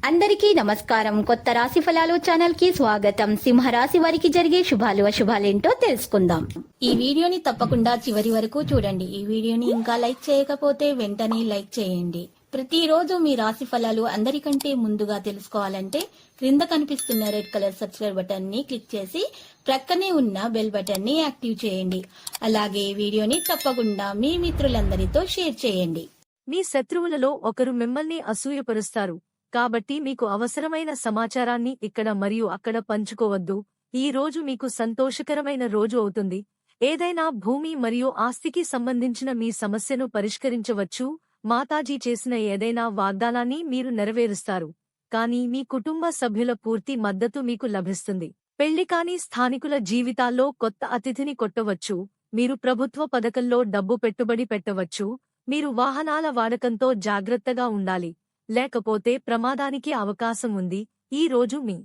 అందరికీ నమస్కారం. కొత్త రాశి ఫలాలు ఛానల్ కి స్వాగతం. సింహరాశి వారికి జరిగే శుభాలు అశుభాలేంటో తెలుసుకుందాం. ఈ వీడియోని తప్పకుండా చివరి వరకు చూడండి. ఈ వీడియోని ఇంకా లైక్ చేయకపోతే వెంటనే లైక్ చేయండి. ప్రతిరోజు మీ రాశి ఫలాలు అందరికంటే ముందుగా తెలుసుకోవాలంటే క్రింద కనిపిస్తున్న రెడ్ కలర్ సబ్స్క్రైబ్ బటన్ ని క్లిక్ చేసి ప్రక్కనే ఉన్న బెల్ బటన్ ని యాక్టివ్ చేయండి. అలాగే వీడియోని తప్పకుండా మీ మిత్రులందరితో షేర్ చేయండి. మీ శత్రువులలో ఒకరు మిమ్మల్ని అసూయపరుస్తారు, కాబట్టి మీకు అవసరమైన సమాచారాన్ని ఇక్కడ మరియు అక్కడ పంచుకోవద్దు. ఈ రోజు మీకు సంతోషకరమైన రోజు అవుతుంది. ఏదైనా భూమి మరియు ఆస్తికి సంబంధించిన మీ సమస్యను పరిష్కరించవచ్చు. మాతాజీ చేసిన ఏదైనా వాగ్దానాన్ని మీరు నెరవేరుస్తారు, కానీ మీ కుటుంబ సభ్యుల పూర్తి మద్దతు మీకు లభిస్తుంది. పెళ్లికాని స్థానికుల జీవితాల్లో కొత్త అతిథిని కొట్టవచ్చు. మీరు ప్రభుత్వ పథకంలో డబ్బు పెట్టుబడి పెట్టవచ్చు. మీరు వాహనాల వాడకంతో జాగ్రత్తగా ఉండాలి, లేకపోతే ప్రమాదానికి అవకాశం ఉంది. ఈ రోజు మీ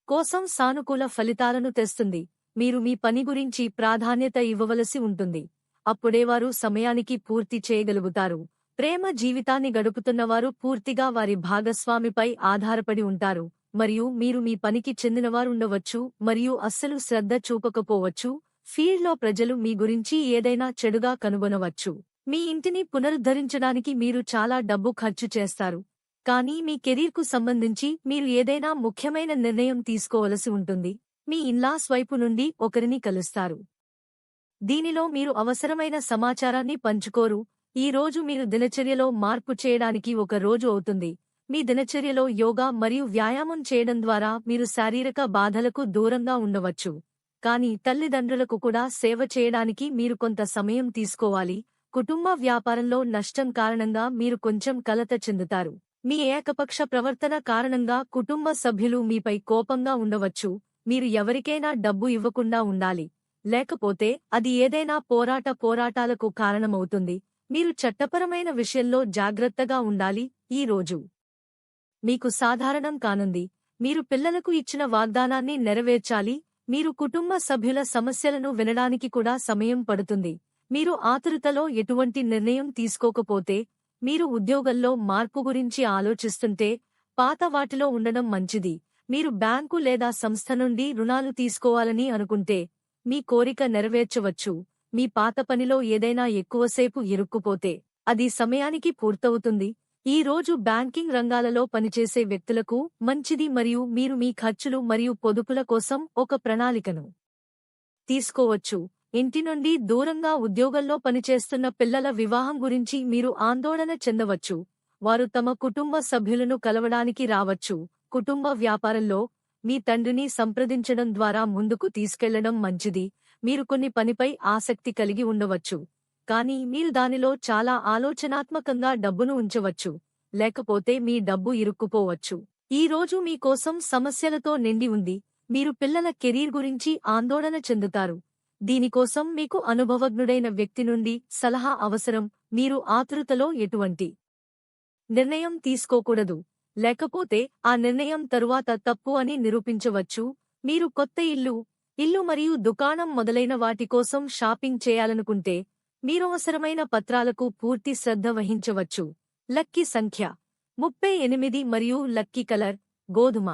కోసం సానుకూల ఫలితాలను తెస్తుంది. మీరు మీ పని గురించి ప్రాధాన్యత ఇవ్వవలసి ఉంటుంది, అప్పుడే వారు సమయానికి పూర్తి చేయగలుగుతారు. ప్రేమ జీవితాన్ని గడుపుతున్నవారు పూర్తిగా వారి భాగస్వామిపై ఆధారపడి ఉంటారు, మరియు మీరు మీ పనికి చెందినవారుండవచ్చు మరియు అస్సలు శ్రద్ధ చూపకపోవచ్చు. ఫీల్డ్లో ప్రజలు మీ గురించి ఏదైనా చెడుగా కనుగొనవచ్చు. మీ ఇంటిని పునరుద్ధరించడానికి మీరు చాలా డబ్బు ఖర్చు చేస్తారు, కానీ మీ కెరీర్కు సంబంధించి మీరు ఏదైనా ముఖ్యమైన నిర్ణయం తీసుకోవలసి ఉంటుంది. మీ ఇన్లాస్ వైపు నుండి ఒకరిని కలుస్తారు, దీనిలో మీరు అవసరమైన సమాచారాన్ని పంచుకోరు. ఈ రోజు మీరు దినచర్యలో మార్పు చేయడానికి ఒక రోజు అవుతుంది. మీ దినచర్యలో యోగా మరియు వ్యాయామం చేయడం ద్వారా మీరు శారీరక బాధలకు దూరంగా ఉండవచ్చు, కానీ తల్లిదండ్రులకు కూడా సేవ చేయడానికి మీరు కొంత సమయం తీసుకోవాలి. కుటుంబ వ్యాపారంలో నష్టం కారణంగా మీరు కొంచెం కలత చెందుతారు. మీ ఏకపక్ష ప్రవర్తన కారణంగా కుటుంబ సభ్యులు మీపై కోపంగా ఉండవచ్చు. మీరు ఎవరికైనా డబ్బు ఇవ్వకుండా ఉండాలి, లేకపోతే అది ఏదైనా పోరాటాలకు కారణమవుతుంది. మీరు చట్టపరమైన విషయంలో జాగ్రత్తగా ఉండాలి. ఈ రోజు మీకు సాధారణం కానుంది. మీరు పిల్లలకు ఇచ్చిన వాగ్దానాన్ని నెరవేర్చాలి. మీరు కుటుంబ సభ్యుల సమస్యలను వినడానికి కూడా సమయం పడుతుంది. మీరు ఆతురుతలో ఎటువంటి నిర్ణయం తీసుకోకపోతే, మీరు ఉద్యోగంలో మార్పు గురించి ఆలోచిస్తుంటే పాత వాటిలో ఉండడం మంచిది. మీరు బ్యాంకు లేదా సంస్థ నుండి రుణాలు తీసుకోవాలని అనుకుంటే మీ కోరిక నెరవేర్చవచ్చు. మీ పాత పనిలో ఏదైనా ఎక్కువసేపు ఇరుక్కుపోతే అది సమయానికి పూర్తవుతుంది. ఈ రోజు బ్యాంకింగ్ రంగాలలో పనిచేసే వ్యక్తులకు మంచిది మరియు మీరు మీ ఖర్చులు మరియు పొదుపుల కోసం ఒక ప్రణాళికను తీసుకోవచ్చు. ఇంటి నుండి దూరంగా ఉద్యోగంలో పనిచేస్తున్న పిల్లల వివాహం గురించి మీరు ఆందోళన చెందవచ్చు. వారు తమ కుటుంబ సభ్యులను కలవడానికి రావచ్చు. కుటుంబ వ్యాపారంలో మీ తండ్రిని సంప్రదించడం ద్వారా ముందుకు తీసుకెళ్లడం మంచిది. మీరు కొన్ని పనిపై ఆసక్తి కలిగి ఉండవచ్చు, కానీ మీరు దానిలో చాలా ఆలోచనాత్మకంగా డబ్బును ఉంచవచ్చు, లేకపోతే మీ డబ్బు ఇరుక్కుపోవచ్చు. ఈ రోజు మీ కోసం సమస్యలతో నిండి ఉంది. మీరు పిల్లల కెరీర్ గురించి ఆందోళన చెందుతారు. దీనికోసం మీకు అనుభవజ్ఞుడైన వ్యక్తి నుండి సలహా అవసరం. మీరు ఆతృతలో ఎటువంటి నిర్ణయం తీసుకోకూడదు, లేకపోతే ఆ నిర్ణయం తరువాత తప్పు అని నిరూపించవచ్చు. మీరు కొత్త ఇల్లు మరియు దుకాణం మొదలైన వాటి కోసం షాపింగ్ చేయాలనుకుంటే మీరు అవసరమైన పత్రాలకు పూర్తి శ్రద్ధ వహించవచ్చు. లక్కీ సంఖ్య 38 మరియు లక్కీ కలర్ గోధుమ.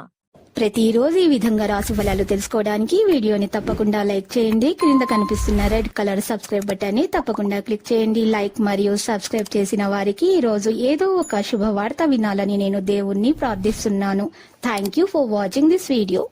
ప్రతిరోజు ఈ విధంగా రాశి ఫలాలు తెలుసుకోవడానికి వీడియోని తప్పకుండా లైక్ చేయండి. క్రింద కనిపిస్తున్న రెడ్ కలర్ సబ్స్క్రైబ్ బటన్ ని తప్పకుండా క్లిక్ చేయండి. లైక్ మరియు సబ్స్క్రైబ్ చేసిన వారికి ఈ రోజు ఏదో ఒక శుభవార్త వినాలని నేను దేవుణ్ణి ప్రార్థిస్తున్నాను. Thank you for watching this video.